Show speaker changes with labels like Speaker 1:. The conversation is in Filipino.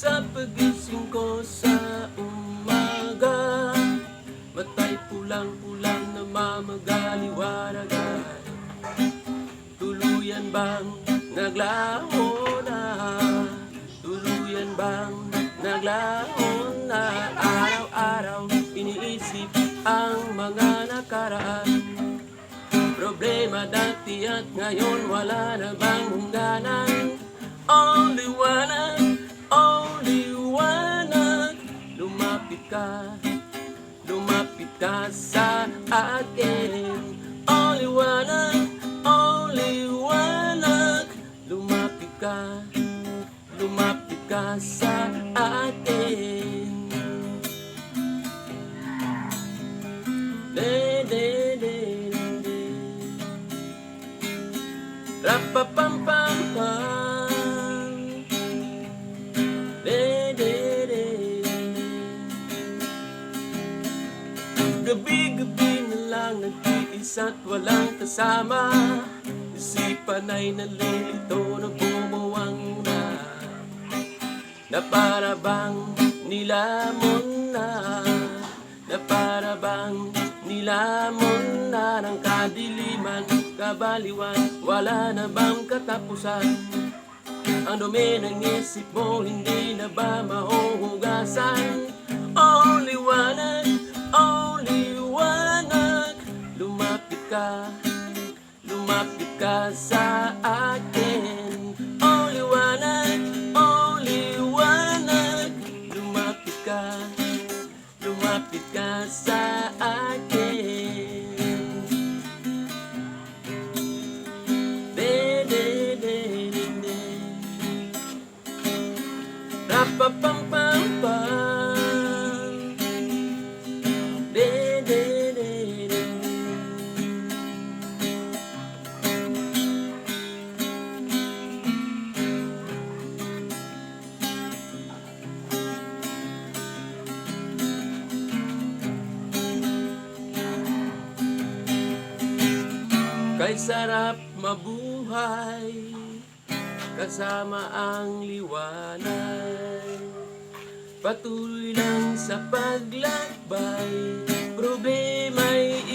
Speaker 1: Sa pagising ko sa umaga, matay pulang-pulang na mamagaliwanagan. Tuluyan bang naglaho na? Tuluyan bang naglaho na? Araw-araw iniisip ang mga nakaraan. Problema dati at ngayon wala na bang hangganan? Only wanna, lumapit ka sa akin. Only wanna, lumapit ka sa akin. De de de de, rapapam-pam-pam. De de de, gabi-gabi na lang nag-iisa't walang kasama. Isipan ay nalilito na bumuwang na, na para bang nilamon na, na para bang nilamon na ng kadiliman, kabaliwan, wala na bang katapusan? Ang dumi ng isip mo hindi na ba mahuhugasan? Only wanna, lumapit ka sa akin. Only wanna, lumapit ka sa akin. De de de de de, rapapam-pam-pam. De de de de, kay sarap mabuhay kasama ang liwanag. Patuloy lang sa paglakbay, problema'y